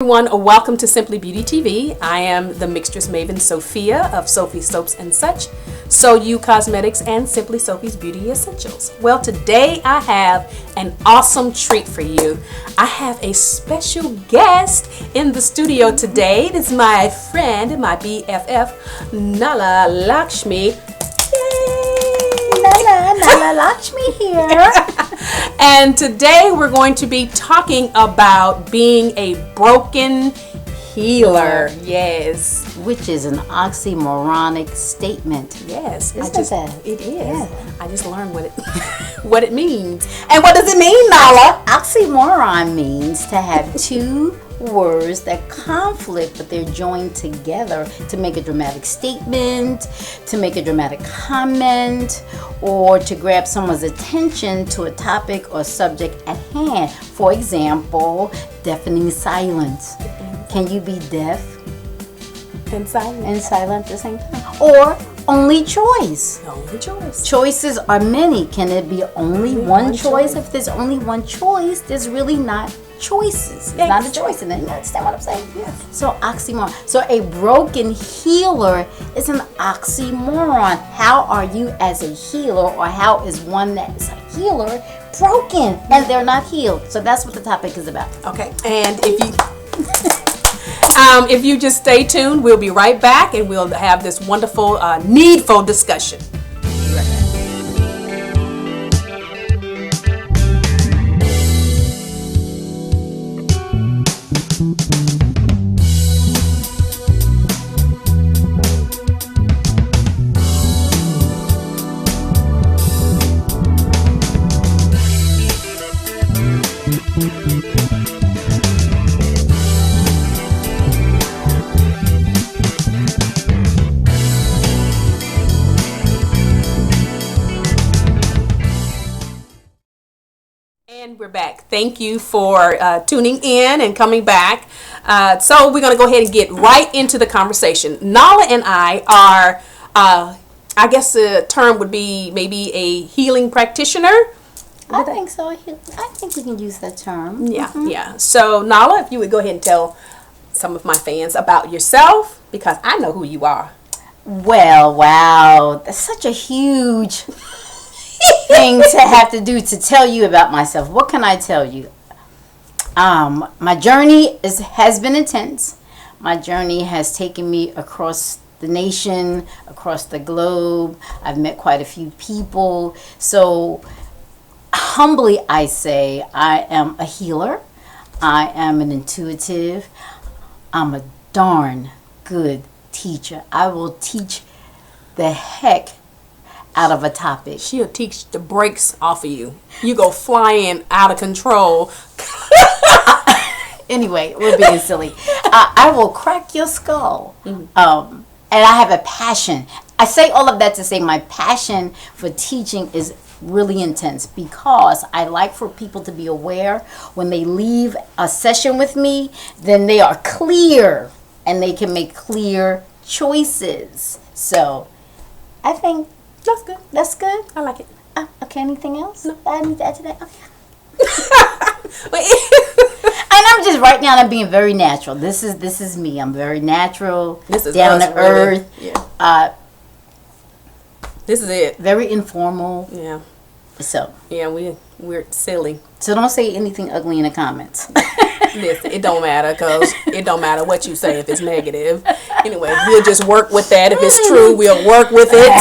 Everyone, welcome to Simply Beauty TV. I am the mixtress maven Sophia of Sophie Soaps and Such, So You Cosmetics, and Simply Sophie's Beauty Essentials. Well, today I have an awesome treat for you. I have a special guest in the studio today. It is my friend, my BFF, Nala Lakshmi. Nala Lakshmi here. And today we're going to be talking about being a broken healer. Yes. Which is an oxymoronic statement. Yes. Isn't that? It is. Yeah. I just learned what it what it means. And what does it mean, Nala? Oxymoron means to have two words that conflict, but they're joined together to make a dramatic statement, to make a dramatic comment, or to grab someone's attention to a topic or subject at hand. For example, deafening silence. Can you be deaf And silent. and silent at the same time? Or only choice. Only choice. Choices are many. Can it be only one choice? If there's only one choice, there's really not choices. It's not a choice. And then you understand what I'm saying? Yes. So oxymoron. So a broken healer is an oxymoron. How are you as a healer, or how is one that is a healer broken and they're not healed? So that's what the topic is about. Okay. And if you just stay tuned, we'll be right back and we'll have this wonderful, needful discussion. And we're back. Thank you for tuning in and coming back. So we're going to go ahead and get right into the conversation. Nala and I are, I guess the term would be maybe a healing practitioner. I think so. I think we can use that term. Yeah, yeah. So Nala, if you would go ahead and tell some of my fans about yourself, because I know who you are. Well, wow. That's such a huge thing to have to do to tell you about myself. What can I tell you? My journey has been intense. My journey has taken me across the nation, across the globe. I've met quite a few people. So humbly I say I am a healer. I am an intuitive. I'm a darn good teacher. I will teach the heck out of a topic. She'll teach the brakes off of you. You go flying out of control. Anyway, we're being silly. I will crack your skull. And I have a passion. I say all of that to say my passion for teaching is really intense, because I like for people to be aware when they leave a session with me, then they are clear and they can make clear choices. So I think That's good. that's good. I like it. Okay, anything else? No. I need to add to that? Okay. Wait. And I'm just right now. I'm being very natural. This is me. I'm very natural. This is down us, to really. earth. Yeah. This is it. Very informal. Yeah. So Yeah, we're silly. so don't say anything ugly in the comments. Listen, it don't matter, because it don't matter what you say if it's negative. Anyway, we'll just work with that. If it's true, we'll work with it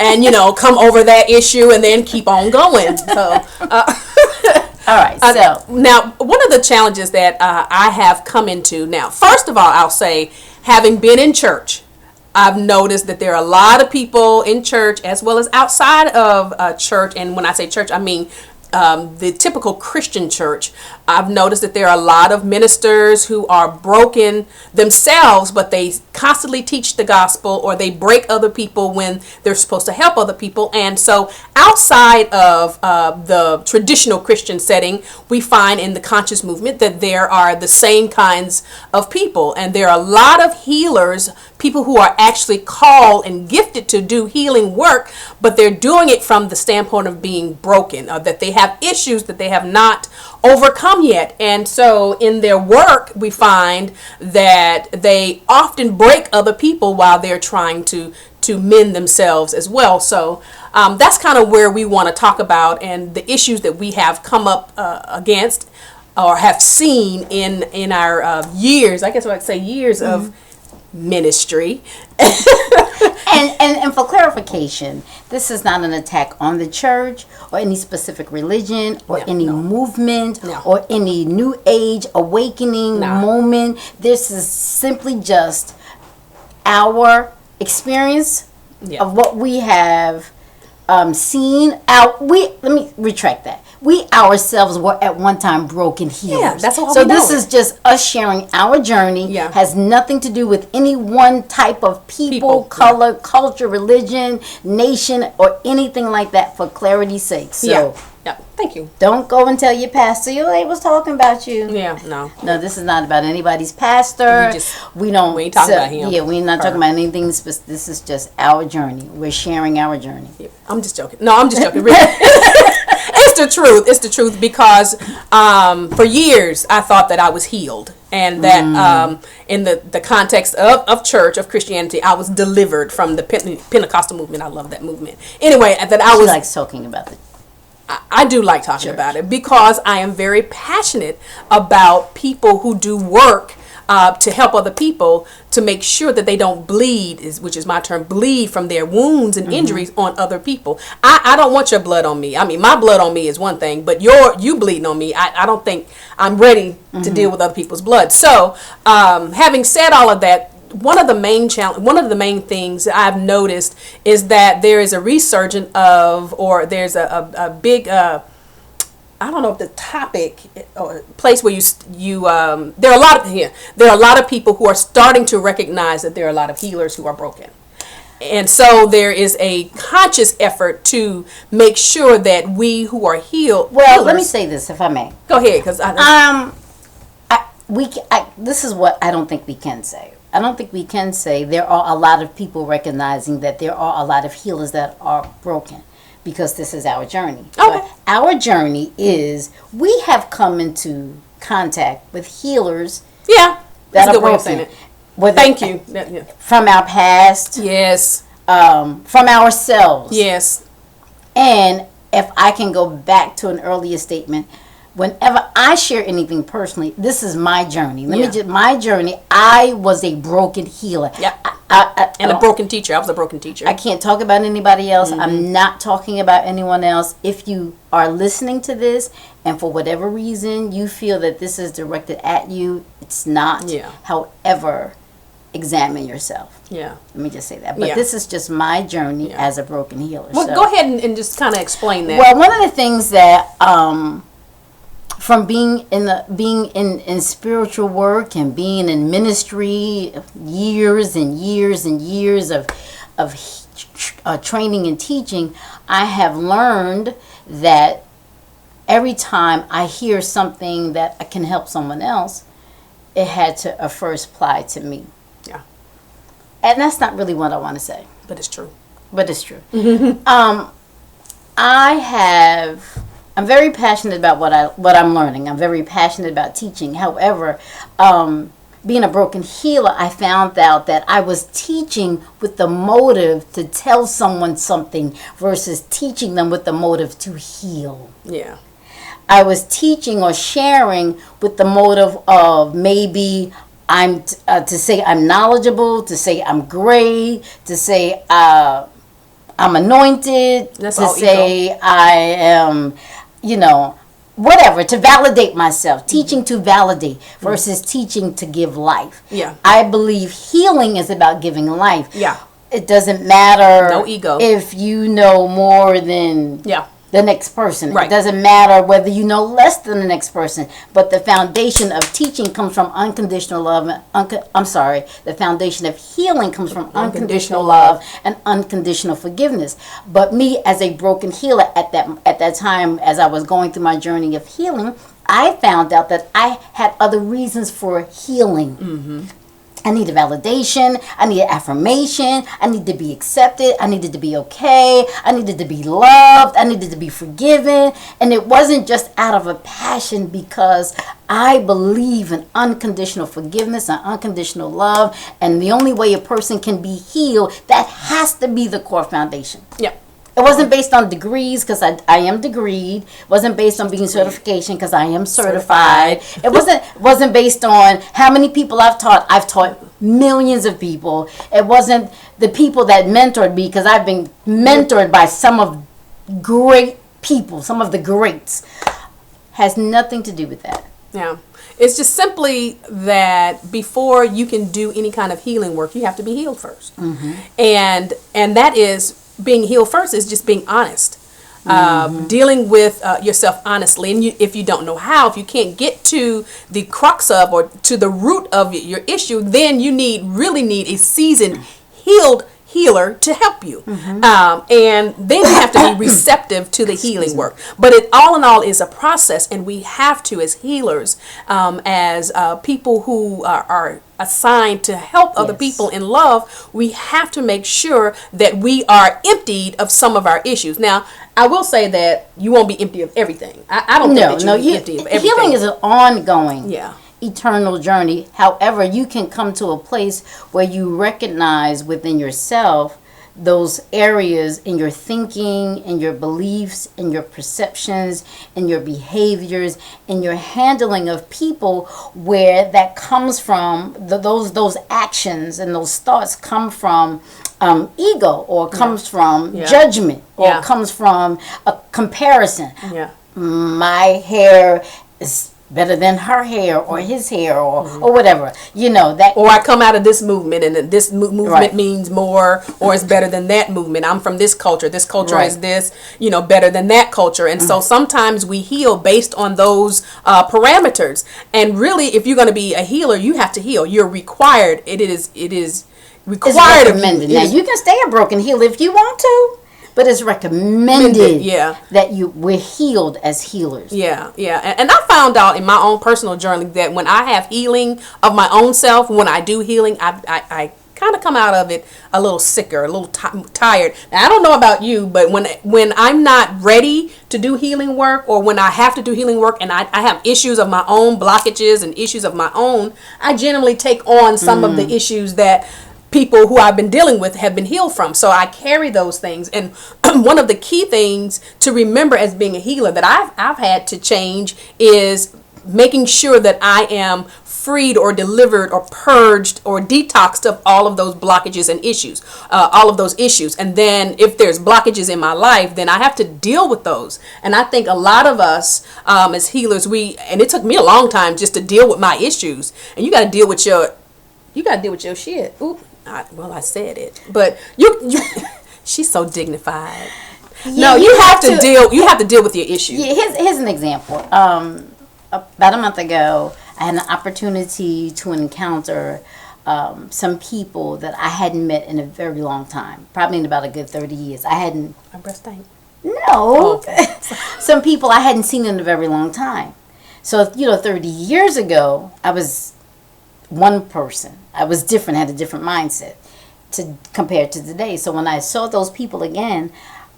and, come over that issue and then keep on going. So, All right. So now, one of the challenges that I have come into now, first of all, I'll say, having been in church, I've noticed that there are a lot of people in church as well as outside of church. And when I say church, I mean the typical Christian church. I've noticed that there are a lot of ministers who are broken themselves, but they constantly teach the gospel, or they break other people when they're supposed to help other people. And so outside of the traditional Christian setting, we find in the conscious movement that there are the same kinds of people. And there are a lot of healers, people who are actually called and gifted to do healing work, but they're doing it from the standpoint of being broken, or that they have issues that they have not overcome yet. And so in their work, we find that they often break other people while they're trying to mend themselves as well. So that's kind of where we want to talk about, and the issues that we have come up against or have seen in our years, I guess I could say years of ministry. And for clarification, this is not an attack on the church or any specific religion or any movement or any new age awakening moment. This is simply just our experience of what we have seen. Let me retract that. We ourselves were at one time broken healers. Yeah, that's what so this is just us sharing our journey. Yeah. Has nothing to do with any one type of people color, culture, religion, nation, or anything like that, for clarity's sake. So yeah. Thank you. Don't go and tell your pastor, they was talking about you. Yeah, no. No, this is not about anybody's pastor. We ain't talking about him. Yeah, we're not talking about anything. This is just our journey. We're sharing our journey. Yeah, I'm just joking. No, I'm just joking. Really. It's the truth. It's the truth, because for years I thought that I was healed, and that in the context of church, of Christianity, I was delivered from the Pentecostal movement. I love that movement. Anyway, that I was like talking about it. I do like talking about it, because I am very passionate about people who do work to help other people, to make sure that they don't bleed, which is my term, bleed from their wounds and injuries on other people. I don't want your blood on me. I mean, my blood on me is one thing, but you bleeding on me, I don't think I'm ready to deal with other people's blood. So having said all of that, one of the main things I've noticed is that there is a resurgence of, or there's a big I don't know if the topic or place where there are a lot of people who are starting to recognize that there are a lot of healers who are broken. And so there is a conscious effort to make sure that we who are healed. Well, let me say this, if I may. Go ahead, because this is what I don't think we can say. I don't think we can say there are a lot of people recognizing that there are a lot of healers that are broken, because this is our journey. Okay. But our journey is, we have come into contact with healers. Yeah, that are broken. Thank you. Yeah. From our past. Yes. From ourselves. Yes. And if I can go back to an earlier statement, whenever I share anything personally, this is my journey. My journey. I was a broken healer. Yeah. And a broken teacher. I was a broken teacher. I can't talk about anybody else. I'm not talking about anyone else. If you are listening to this, and for whatever reason you feel that this is directed at you, it's not. Yeah. However, examine yourself. Yeah. Let me just say that. But this is just my journey as a broken healer. Well, go ahead and just kind of explain that. Well, one of the things that from being in spiritual work and being in ministry, years and years and years of training and teaching, I have learned that every time I hear something that can help someone else, it had to first apply to me. Yeah. And that's not really what I want to say. But it's true. I'm very passionate about what I'm learning. I'm very passionate about teaching. However, being a broken healer, I found out that I was teaching with the motive to tell someone something versus teaching them with the motive to heal. Yeah. I was teaching or sharing with the motive of maybe to say I'm knowledgeable, to say I'm great, to say I'm anointed, to say ego. I am, whatever, to validate myself. Teaching to validate versus teaching to give life. Yeah. I believe healing is about giving life. Yeah. It doesn't matter. No ego. If you know more than the next person. Right. It doesn't matter whether you know less than the next person. But the foundation of teaching comes from unconditional love. The foundation of healing comes from unconditional love and unconditional forgiveness. But me, as a broken healer at that time, as I was going through my journey of healing, I found out that I had other reasons for healing. Mm-hmm. I needed validation. I needed affirmation. I needed to be accepted. I needed to be okay. I needed to be loved. I needed to be forgiven. And it wasn't just out of a passion, because I believe in unconditional forgiveness and unconditional love. And the only way a person can be healed, that has to be the core foundation. Yep. It wasn't based on degrees, because I am degreed. It wasn't based on being certification, because I am certified. It wasn't based on how many people I've taught. I've taught millions of people. It wasn't the people that mentored me, because I've been mentored by some of great people, some of the greats. Has nothing to do with that. Yeah. It's just simply that before you can do any kind of healing work, you have to be healed first. Mm-hmm. And that is, being healed first is just being honest. Dealing with yourself honestly. And if you don't know how, if you can't get to the crux of, or to the root of your issue, then you really need a seasoned, healed healer to help you. And then you have to be receptive to the healing work. But it all in all is a process, and we have to, as healers, as people who are assigned to help other people in love, we have to make sure that we are emptied of some of our issues. Now, I will say that you won't be empty of everything. I don't think that you'll be empty of everything. Healing is an ongoing, yeah, eternal journey. However, you can come to a place where you recognize within yourself those areas in your thinking, in your beliefs, in your perceptions, in your behaviors, in your handling of people, where that comes from, those actions and those thoughts come from ego, or comes from judgment, or comes from a comparison. My hair is better than her hair, or his hair, or whatever, that. Or I come out of this movement, and this movement means more, or it's better than that movement. I'm from this culture is this, better than that culture. And so sometimes we heal based on those parameters. And really, if you're going to be a healer, you have to heal. You're required. It is required of you. Now, you can stay a broken healer if you want to, but it's recommended that we're healed as healers. Yeah. And I found out in my own personal journey that when I have healing of my own self, when I do healing, I kind of come out of it a little sicker, a little tired. Now, I don't know about you, but when I'm not ready to do healing work, or when I have to do healing work and I have issues of my own, blockages and issues of my own, I generally take on some of the issues that people who I've been dealing with have been healed from. So I carry those things. And one of the key things to remember as being a healer that I've had to change is making sure that I am freed or delivered or purged or detoxed of all of those blockages and issues, all of those issues. And then if there's blockages in my life, then I have to deal with those. And I think a lot of us as healers, and it took me a long time just to deal with my issues. And you got to deal with your shit. Oop. I said it, but you she's so dignified. No, you have to deal. You have to deal with your issues. Yeah, here's an example. About a month ago, I had an opportunity to encounter some people that I hadn't met in a very long time, probably in about a good 30 years. I hadn't. My breast stank. No. Oh, okay. Some people I hadn't seen in a very long time. So 30 years ago, I was one person. I was different, had a different mindset compared to today. So when I saw those people again,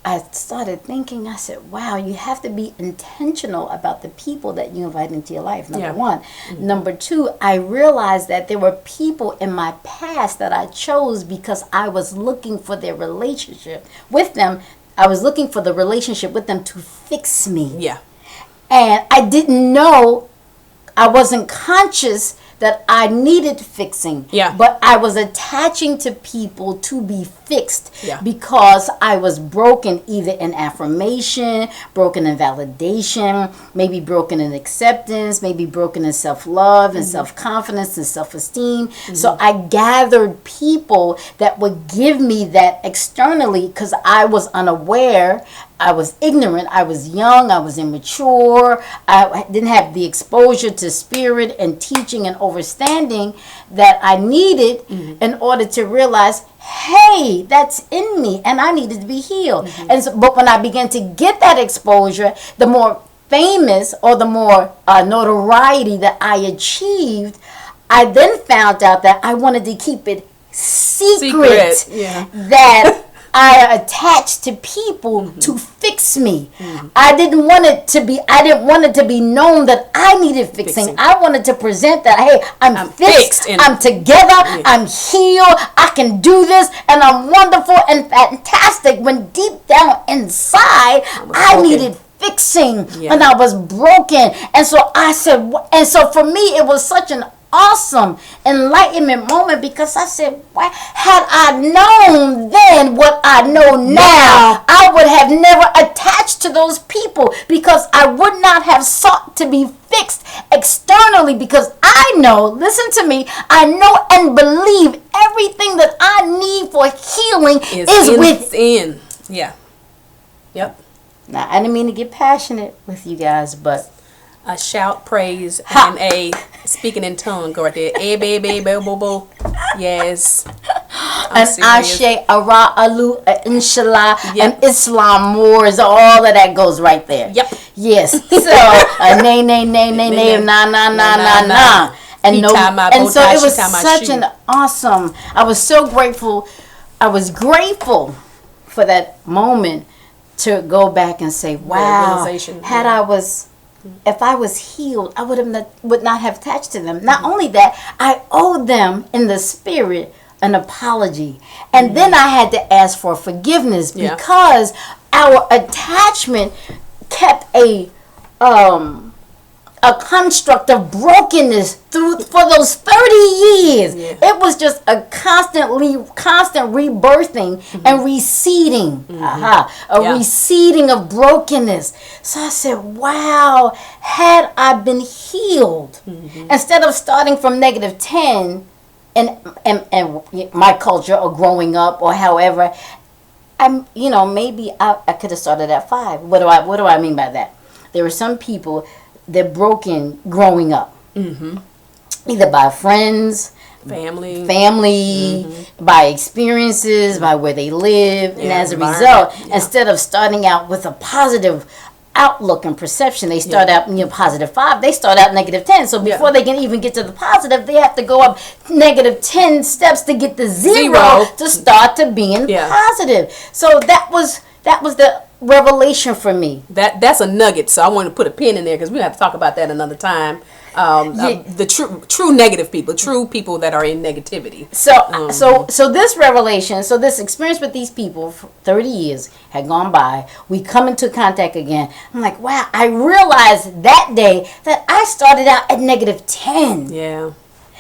I started thinking, I said, wow, you have to be intentional about the people that you invite into your life, number one. Mm-hmm. Number two, I realized that there were people in my past that I chose because I was looking for their relationship with them. I was looking for the relationship with them to fix me. Yeah. And I didn't know, I wasn't conscious that I needed fixing. Yeah. But I was attaching to people to be fixed because I was broken either in affirmation, broken in validation, maybe broken in acceptance, maybe broken in self-love and self-confidence and self-esteem. So I gathered people that would give me that externally because I was unaware. I was ignorant, I was young, I was immature, I didn't have the exposure to spirit and teaching and understanding that I needed in order to realize, hey, that's in me and I needed to be healed. And so, but when I began to get that exposure, the more famous or the more notoriety that I achieved, I then found out that I wanted to keep it secret. Yeah. That I attached to people to fix me. I didn't want it to be known that I needed fixing. I wanted to present that, hey, I'm fixed, I'm together, I'm healed, I can do this, and I'm wonderful and fantastic, when deep down inside I needed fixing, and I was broken. And so I said, and so for me it was such an awesome enlightenment moment, because I said, why, had I known then what I know now, I would have never attached to those people, because I would not have sought to be fixed externally, because I know, listen to me, I know and believe everything that I need for healing is within. Yeah. Yep. Now, I didn't mean to get passionate with you guys, but a shout, praise, and a speaking in tongue go right there. Eh, baby, bo, bo, bo. Yes. An Ashe, Ara, Alu, Inshallah, and Islam Moors, all of that goes right there. Yep. Yes. So, nay, nah, nah. And so it was such an awesome, I was so grateful. I was grateful for that moment to go back and say, wow, if I was healed, I would not have attached to them. Not only that, I owed them in the spirit an apology. And then I had to ask for forgiveness, because our attachment kept a construct of brokenness for those 30 years. It was just a constant rebirthing and receding. Receding of brokenness. So I said, wow, had I been healed, instead of starting from -10 and my culture or growing up or however, maybe I could have started at 5. What do I mean by that? There were some people, they're broken growing up, either by friends, family, by experiences, by where they live, and as a result, instead of starting out with a positive outlook and perception, they start out +5. They start out -10. So before they can even get to the positive, they have to go up -10 steps to get the zero to start to being positive. So that was the revelation for me. That's a nugget. So I want to put a pin in there, because we have to talk about that another time. The true negative people, true people that are in negativity. So this revelation, so this experience with these people for 30 years had gone by. We come into contact again. I'm like, wow, I realized that day that I started out at -10. Yeah.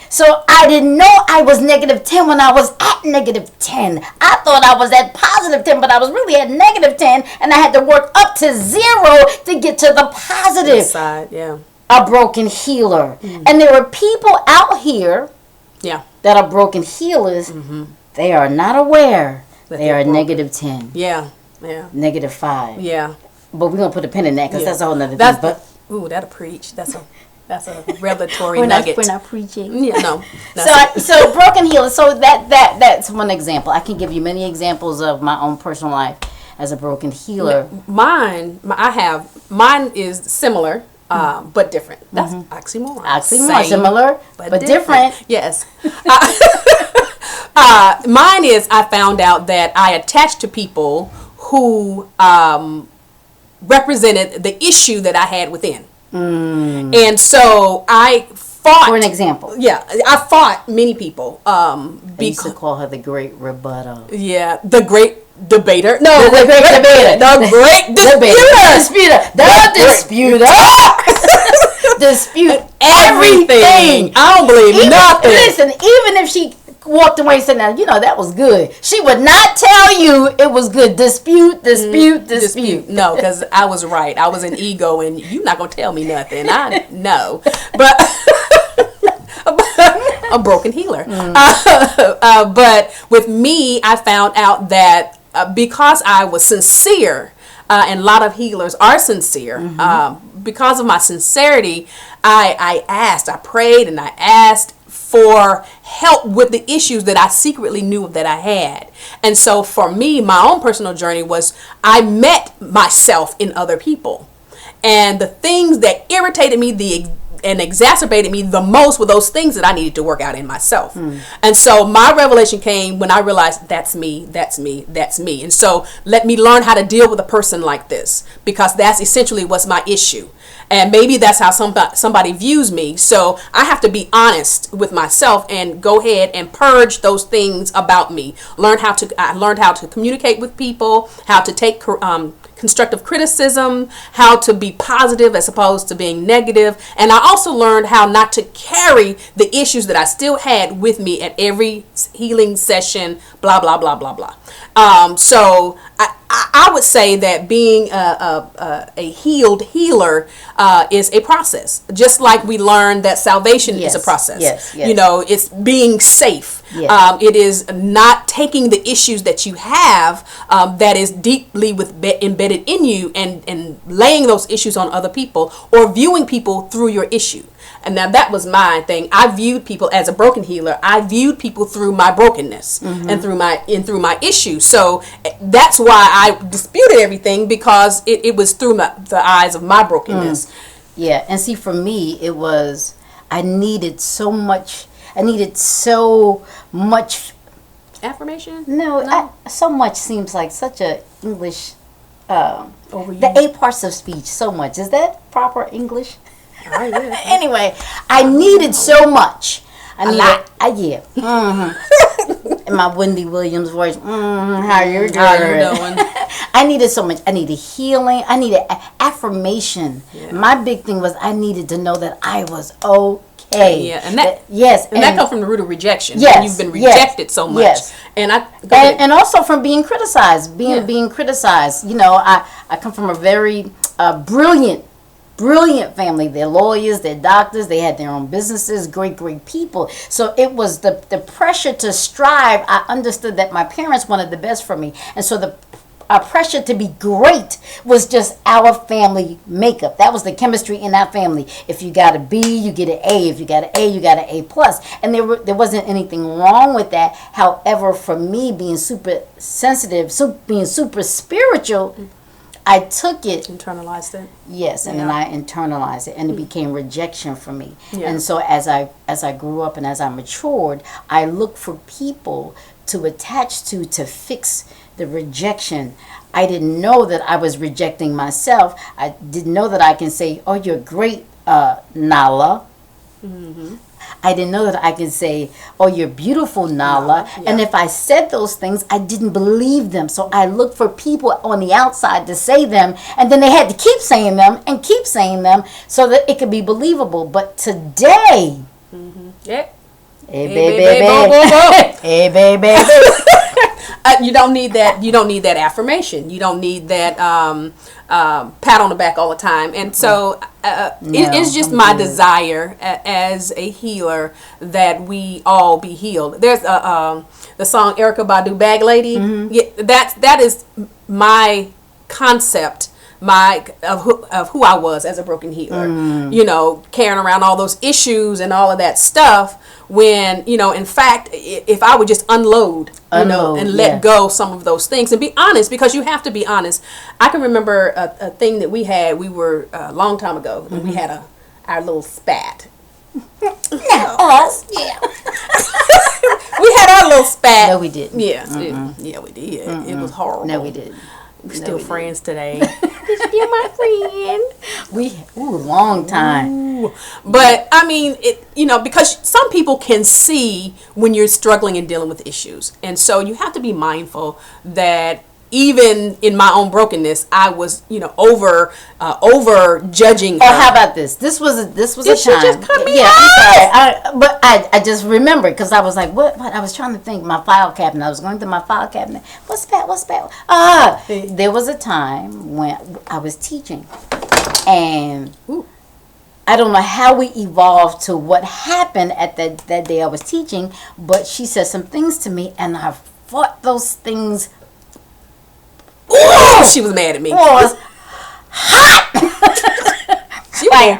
So I didn't know I was -10 when I was at -10. I thought I was at +10, but I was really at -10, and I had to work up to 0 to get to the positive. Side, yeah. A broken healer. And there are people out here that are broken healers. They are not aware that they are -10. Yeah. -5. Yeah. But we're going to put a pin in that, because that's a whole nother thing. But that'll preach. That's a revelatory nugget. We're not preaching. Yeah, no. So broken healer. So that's one example. I can give you many examples of my own personal life as a broken healer. Mine is similar, but different. That's oxymoron. Oxymoron, similar but different. Yes. Mine is, I found out that I attached to people who represented the issue that I had within. And so I fought. For an example. Yeah, I fought many people. I used to call her the great rebuttal. Yeah, the great debater. No, the great debater. The great disputer. The disputer. Dispute everything. I don't believe nothing. Listen, even if she walked away and said, now, that was good, she would not tell you it was good. Dispute. No, because I was right. I was an ego, and you're not going to tell me nothing. I know. But a broken healer. But with me, I found out that because I was sincere, and a lot of healers are sincere, because of my sincerity, I prayed and I asked for help with the issues that I secretly knew that I had. And so for me, my own personal journey was, I met myself in other people. And the things that irritated me and exacerbated me the most were those things that I needed to work out in myself. And so my revelation came when I realized that's me. And so let me learn how to deal with a person like this, because that's essentially what's my issue. And maybe that's how somebody views me. So I have to be honest with myself and go ahead and purge those things about me. I learned how to communicate with people, how to take constructive criticism, how to be positive as opposed to being negative. And I also learned how not to carry the issues that I still had with me at every healing session, blah, blah, blah, blah, blah. So I would say that being a healed healer is a process. Just like we learned that salvation is a process. Yes. You know, it's being safe. Yes. It is not taking the issues that you have that is deeply embedded in you and laying those issues on other people, or viewing people through your issue. And now that was my thing. I viewed people as a broken healer. I viewed people through my brokenness and through my issue. So that's why I disputed everything, because it was through the eyes of my brokenness. Yeah, and see, for me, it was, I needed so much Affirmation? No. So much seems like such a English, Overused. the 8 parts of speech, so much. Is that proper English? Right, yeah. Anyway, I needed so much. A lot. Yeah. In my Wendy Williams voice, how you doing? How you doing? I needed so much. I needed healing. I needed affirmation. Yeah. My big thing was I needed to know that I was okay. Yeah, and that yes, and that comes from the root of rejection. Yes, You've been rejected so much. Yes. And also from being criticized, being criticized. You know, I come from a very brilliant family. They're lawyers, they're doctors, they had their own businesses, great people. So it was the pressure to strive. I understood that my parents wanted the best for me, and so the pressure to be great was just our family makeup. That was the chemistry in our family. If you got a B, you get an A. If you got an A, you got an A plus. And there wasn't anything wrong with that. However, for me, being super sensitive, being super spiritual, I took it, internalized it. yes, and then I internalized it, and it became rejection for me. Yeah. And so as I grew up and as I matured, I looked for people to attach to fix the rejection. I didn't know that I was rejecting myself. I didn't know that I can say, "Oh, you're great, Nala." I didn't know that I could say, "Oh, you're beautiful, Nala." Yeah. And if I said those things, I didn't believe them. So I looked for people on the outside to say them, and then they had to keep saying them and keep saying them so that it could be believable. But today, Yeah. hey, Hey, baby, bo, bo, bo. hey, baby. You don't need that. You don't need that affirmation. You don't need that pat on the back all the time. And so it's just my desire as a healer that we all be healed. There's the song Erykah Badu, Bag Lady. Yeah, that is my concept. Of who I was as a broken healer, you know, carrying around all those issues and all of that stuff, when, you know, in fact, if I would just unload and let go some of those things and be honest, because you have to be honest. I can remember a thing that we were a long time ago, and we had our little spat. Not us. Yeah. We had our little spat. No, we didn't. Yeah, yeah, we did. It was horrible. No, we didn't. We're still friends today. You're still my friend. Long time. Ooh. But I mean, you know, because some people can see when you're struggling and dealing with issues, and so you have to be mindful that even in my own brokenness, I was, you know, over judging her. Oh, how about this? This was a Did she time. just cut me Yeah, off? I'm sorry. I just remembered because I was like, what? I was trying to think. My file cabinet. I was going through my file cabinet. What's that? There was a time when I was teaching, and I don't know how we evolved to what happened at that day I was teaching, but she said some things to me, and I fought those things. Ooh, she was mad at me. Was hot. She was gonna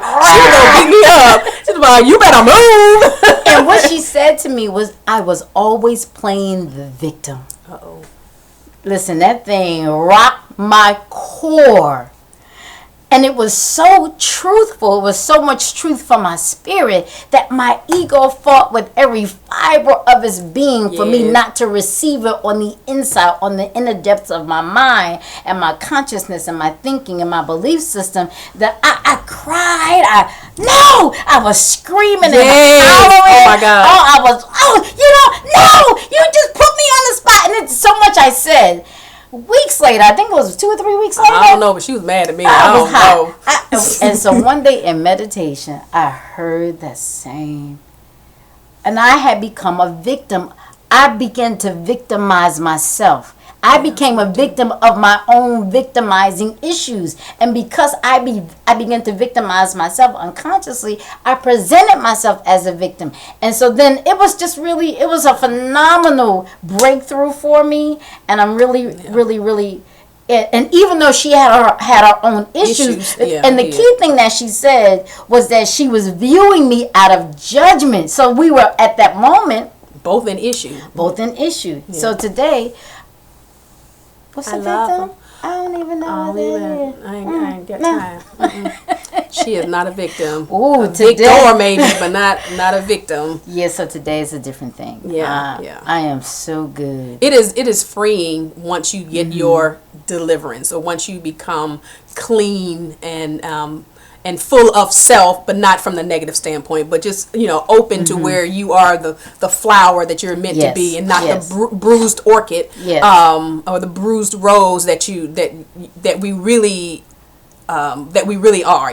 beat me up. She was like, "You better move." And what she said to me was, I was always playing the victim. Uh-oh. Listen, that thing rocked my core. And it was so truthful. It was so much truth from my spirit that my ego fought with every fiber of its being for me not to receive it on the inside, on the inner depths of my mind and my consciousness and my thinking and my belief system. That I cried. I was screaming and hollering. Oh my God. No, you just put me on the spot. And it's so much I said. Weeks later, I think it was 2 or 3 weeks later. I don't know, but she was mad at me. I don't know. And so one day in meditation, I heard that same. And I had become a victim. I began to victimize myself. I became a victim of my own victimizing issues. And because I began to victimize myself unconsciously, I presented myself as a victim. And so then it was just really, it was a phenomenal breakthrough for me. And I'm really, and even though she had her own issues, and the key thing that she said was that she was viewing me out of judgment. So we were at that moment. Both in issue. Yeah. So today, what's a victim? I don't even know what that is. I ain't got time. She is not a victim. Ooh, a victor maybe, but not a victim. Yeah, so today is a different thing. Yeah. I am so good. It is freeing once you get your deliverance, or once you become clean and full of self, but not from the negative standpoint, but just, open to where you are the flower that you're meant to be, and not the bruised orchid, or the bruised rose that we really are.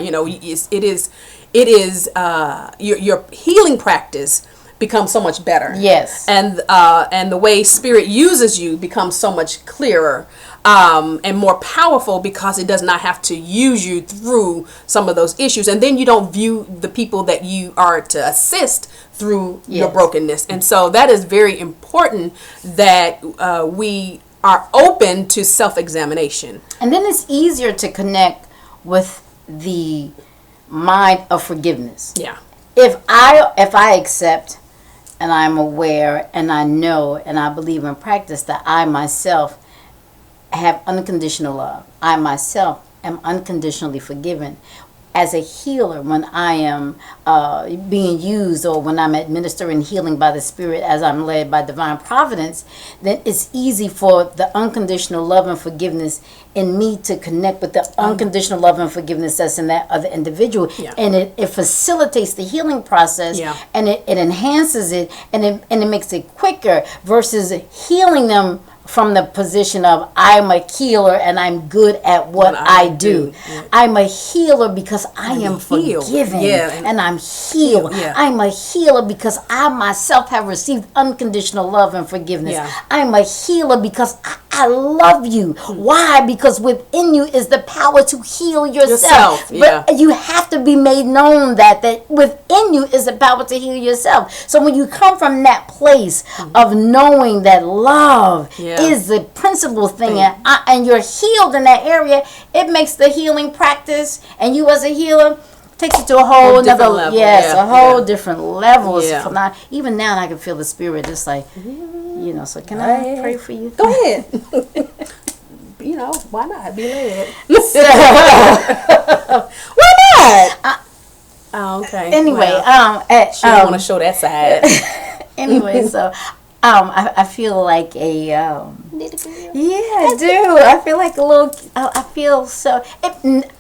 It is your healing practice becomes so much better. Yes. And the way Spirit uses you becomes so much clearer. And more powerful, because it does not have to use you through some of those issues. And then you don't view the people that you are to assist through your brokenness. And so that is very important, that we are open to self-examination. And then it's easier to connect with the mind of forgiveness. Yeah. If I accept, and I'm aware, and I know, and I believe in practice that I myself have unconditional love. I myself am unconditionally forgiven. As a healer, when I am being used, or when I'm administering healing by the Spirit as I'm led by divine providence, then it's easy for the unconditional love and forgiveness in me to connect with the unconditional love and forgiveness that's in that other individual. Yeah. And it facilitates the healing process, and it enhances it, and it makes it quicker versus healing them from the position of I'm a healer and I'm good at what I do. Yeah. I'm a healer because I am forgiven and I'm healed. Yeah. I'm a healer because I myself have received unconditional love and forgiveness. Yeah. I'm a healer because I love you. Why? Because within you is the power to heal yourself. But you have to be made known that within you is the power to heal yourself. So when you come from that place of knowing that love is the principal thing, and you're healed in that area, it makes the healing practice, and you as a healer, takes it to a whole another level. Yes, a whole different level. Yeah. Even now I can feel the Spirit just like, so can I pray for you? Go ahead. Why not? Be led. Why not? Okay. Anyway, she don't want to show that side. Anyway, so I feel like a I do. I feel like a little. I feel so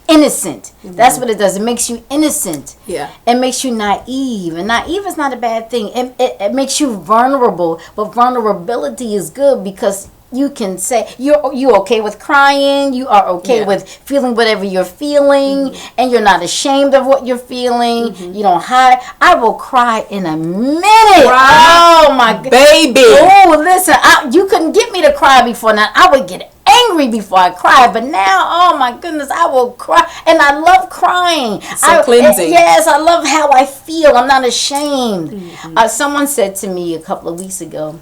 innocent. Mm-hmm. That's what it does. It makes you innocent. Yeah. It makes you naive, and naive is not a bad thing. It makes you vulnerable, but vulnerability is good because you can say you're okay with crying. You are okay with feeling whatever you're feeling, and you're not ashamed of what you're feeling. Mm-hmm. You don't hide. I will cry in a minute. Cry, oh my baby! Oh, listen, you couldn't get me to cry before now. I would get angry before I cry, but now, oh my goodness, I will cry, and I love crying. So cleansing. Yes, I love how I feel. I'm not ashamed. Mm-hmm. Someone said to me a couple of weeks ago,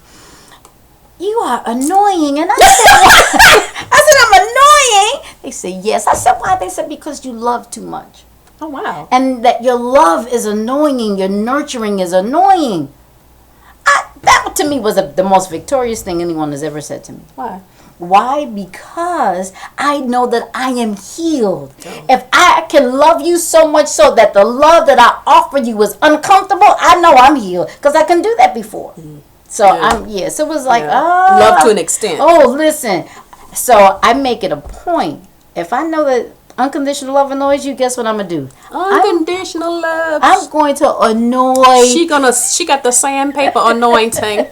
"You are annoying," and I said, "What?" I said, "I'm annoying." They said, "Yes." I said, "Why?" They said, "Because you love too much." Oh wow! And that your love is annoying. Your nurturing is annoying. That to me was the most victorious thing anyone has ever said to me. Why? Why? Because I know that I am healed. Oh. If I can love you so much so that the love that I offer you is uncomfortable, I know I'm healed because I can do that before. So so it was like, love to an extent. Oh, listen. So I make it a point. If I know that unconditional love annoys you, guess what I'm gonna do? Unconditional love. I'm going to annoy. She got the sandpaper anointing.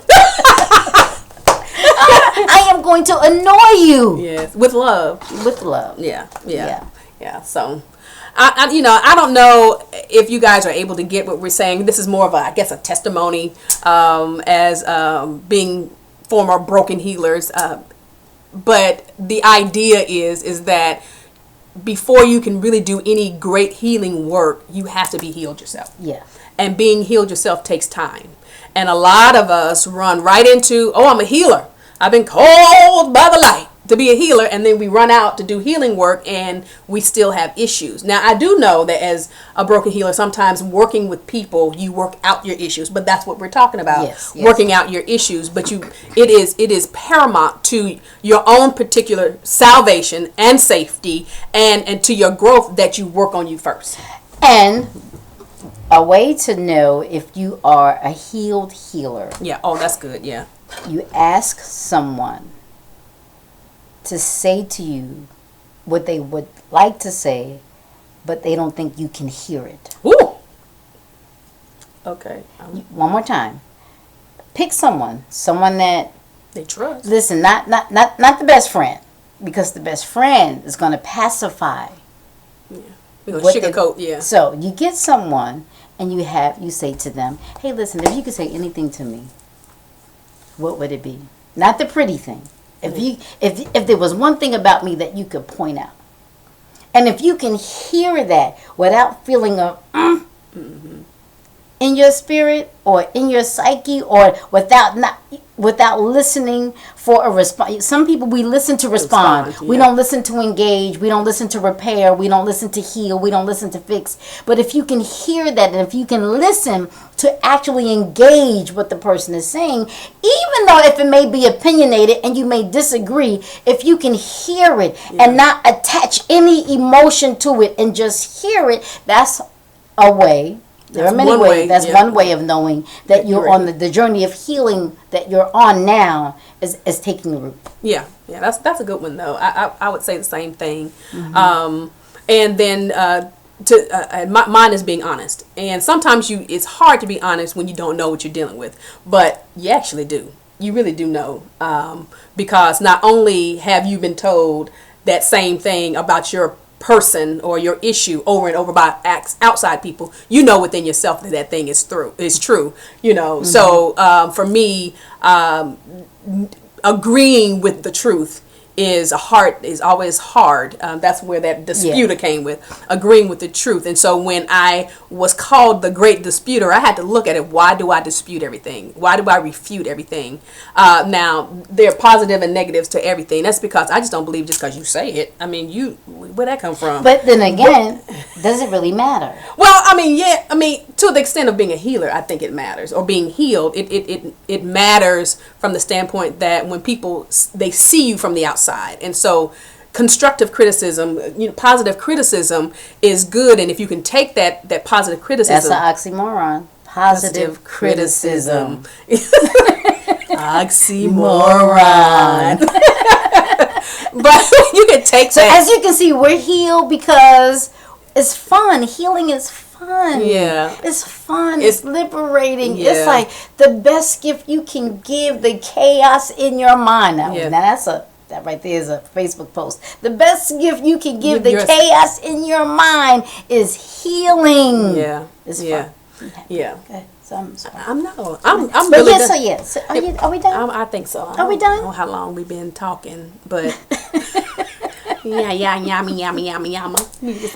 I am going to annoy you. Yes, with love. With love. Yeah. So, I don't know if you guys are able to get what we're saying. This is more of a testimony as being former broken healers. But the idea is that before you can really do any great healing work, you have to be healed yourself. Yeah. And being healed yourself takes time. And a lot of us run right into, I'm a healer. I've been called by the light to be a healer, and then we run out to do healing work and we still have issues. Now, I do know that as a broken healer, sometimes working with people, you work out your issues, but that's what we're talking about. Yes. Working out your issues, but it is paramount to your own particular salvation and safety and to your growth that you work on you first. And a way to know if you are a healed healer. Yeah. Oh, that's good. Yeah. You ask someone to say to you what they would like to say, but they don't think you can hear it. Ooh. Okay. One more time. Pick someone that they trust. Listen, not the best friend, because the best friend is going to pacify. Yeah. Sugarcoat. Yeah. So you get someone and you say to them, "Hey, listen, if you could say anything to me, what would it be? Not the pretty thing. If there was one thing about me that you could point out, and if you can hear that without feeling in your spirit or in your psyche, or without listening for a response. Some people, we listen to respond. We don't listen to engage. We don't listen to repair. We don't listen to heal. We don't listen to fix. But if you can hear that, and if you can listen to actually engage what the person is saying, even though if it may be opinionated and you may disagree, if you can hear it and not attach any emotion to it and just hear it, that's a way. There are many ways. That's one way of knowing that you're on the journey of healing that you're on now is taking root. Yeah. That's a good one though. I would say the same thing. Mm-hmm. And then mine is being honest. And sometimes it's hard to be honest when you don't know what you're dealing with, but you actually do. You really do know, because not only have you been told that same thing about your person or your issue over and over by outside people, you know within yourself that thing is true. Mm-hmm. So for me, agreeing with the truth is always hard. That's where that disputer came with, agreeing with the truth. And so when I was called the great disputer, I had to look at it. Why do I dispute everything? Why do I refute everything? Now, there are positive and negatives to everything. That's because I just don't believe just because you say it. I mean, where'd that come from? But then again, does it really matter? Well, to the extent of being a healer, I think it matters. Or being healed, it matters from the standpoint that when people, they see you from the outside. And so constructive criticism, positive criticism is good. And if you can take that positive criticism. That's an oxymoron. Positive criticism. Oxymoron. But you can take that. As you can see, we're healed because it's fun. Healing is fun. Yeah. It's fun. It's liberating. Yeah. It's like the best gift you can give the chaos in your mind. Now that right there is a Facebook post. The best gift you can give the chaos in your mind is healing. Yeah. It's fun. Yeah. Okay. So I'm really done. So are we done? I think so. Are we done? I don't know how long we've been talking, but yummy.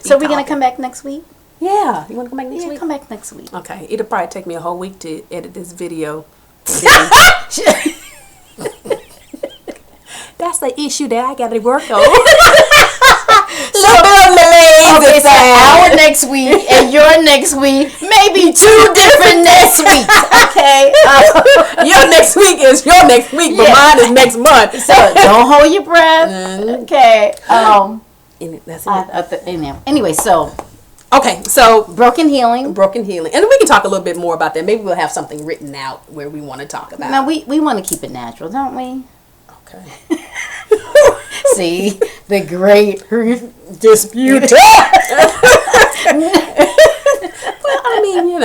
So we're gonna come back next week? Yeah. You want to come back next week? Come back next week. Okay. It'll probably take me a whole week to edit this video. That's the issue that I got to work on. So our next week and your next week. may be 2 different next weeks. Okay. Your next week is your next week, but mine is next month. So don't hold your breath. Okay. That's it. Anyway, so. Okay, so broken healing, and we can talk a little bit more about that. Maybe we'll have something written out where we want to talk about. Now we want to keep it natural, don't we? Okay. See the great dispute. Well, I mean,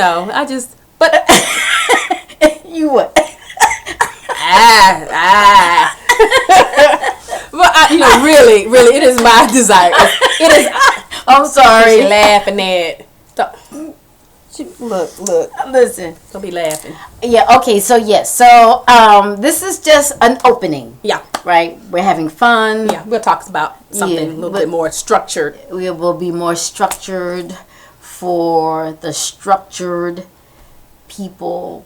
but you what? Well, really, it is my desire. It is. I'm sorry. She's laughing at. Look. Listen. Don't be laughing. Yeah. Okay. So yes. So this is just an opening. Yeah. Right. We're having fun. Yeah. We'll talk about something a little bit more structured. We will be more structured for the structured people.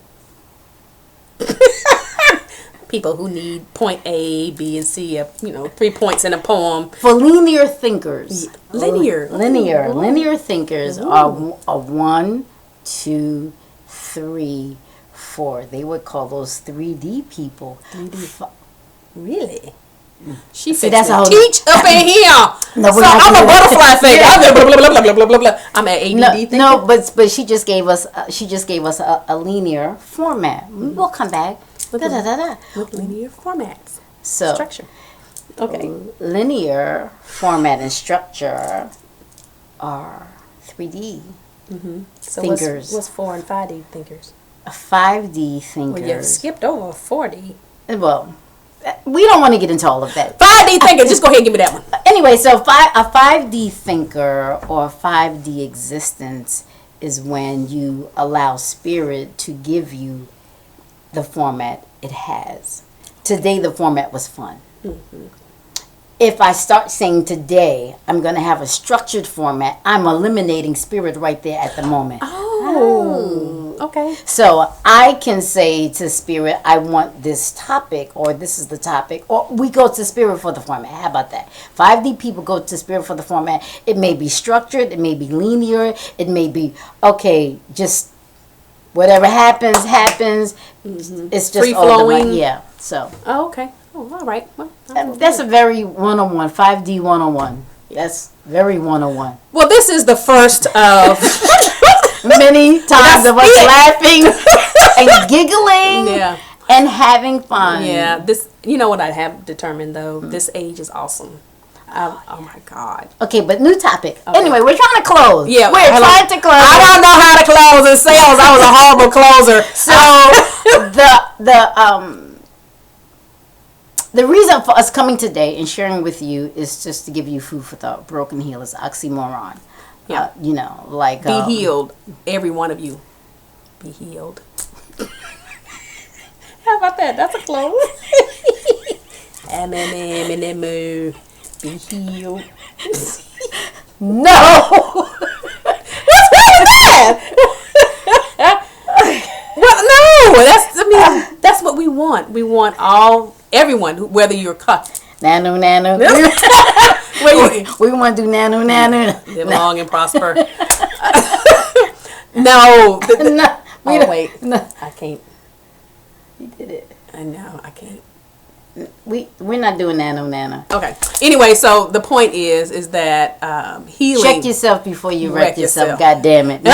People who need point A, B, and C, 3 points in a poem. For linear thinkers. Linear thinkers are 1, 2, 3, 4. They would call those 3D people. 3D. Really? She See, that's how teach up in here. No, so I'm a butterfly thinker. I'm blah, blah, blah, blah, blah, blah. I'm an ADD thinker. No, but she just gave us a linear format. We'll come back. With linear formats. So structure. Okay. Linear format and structure are 3D thinkers. What's 4 and 5D thinkers? 5D thinkers. Well, you skipped over 4D. Well, we don't want to get into all of that. 5D thinker. Just go ahead and give me that one. Anyway, so a 5D thinker or 5D existence is when you allow spirit to give you the format it has. Today the format was fun. If I start saying today I'm going to have a structured format, I'm eliminating spirit right there at the moment. Oh, okay. So I can say to spirit, I want this topic, or this is the topic, or we go to spirit for the format. How about that? 5D people go to spirit for the format. It may be structured, it may be linear, it may be, okay, just whatever happens. It's just free flowing. Yeah. So. Oh, okay. Oh, all right. Well, that's a very 101, 5D 101. That's very 101. Well, this is the first of many times of us laughing and giggling and having fun. Yeah. This, what I have determined though. This age is awesome. Oh my God. Okay, but new topic. Okay. Anyway, we're trying to close. Yeah, we're trying to close. I don't know how to close in sales. I was a horrible closer. So the reason for us coming today and sharing with you is just to give you food for thought. Broken heel is oxymoron. Yeah. Be healed, every one of you. Be healed. How about that? That's a close. Be healed. No. What's wrong with that? Well, no. That's what we want. We want everyone, whether you're cut. Nano. we want to do nano. Live long and prosper. No. Wait. No. I can't. You did it. I know. I can't. We're not doing nano. Okay. Anyway, so the point is that healing. Check yourself before you wreck yourself. God damn it.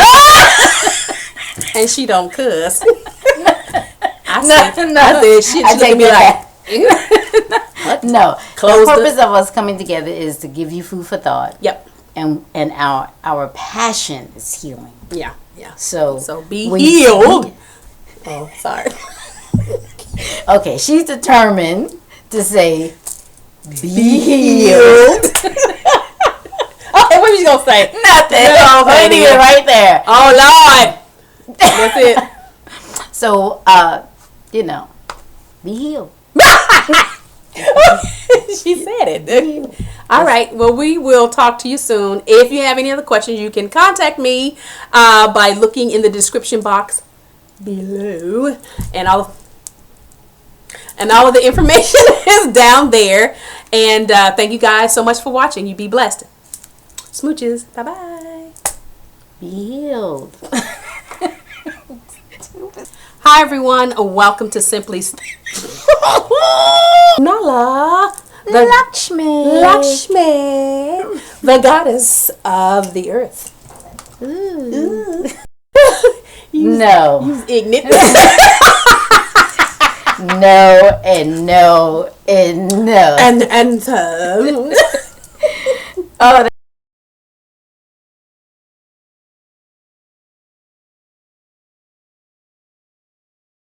And she don't cuss. I said she looked at me like. No. The purpose of us coming together is to give you food for thought. Yep. And our passion is healing. Yeah. So be healed. Oh, sorry. Okay, she's determined to say, be healed. Okay, what are you going to say? Nothing. No, right there. Oh, Lord. That's it. So, be healed. She said it. All right. Well, we will talk to you soon. If you have any other questions, you can contact me by looking in the description box below, and all of the information is down there. And thank you guys so much for watching. You be blessed. Smooches. Bye bye. Be healed. Hi everyone, welcome to Simply Nala, the Lakshmi. Lakshmi, the goddess of the earth. Ooh. No. You ignorant. No and no and no. and Oh,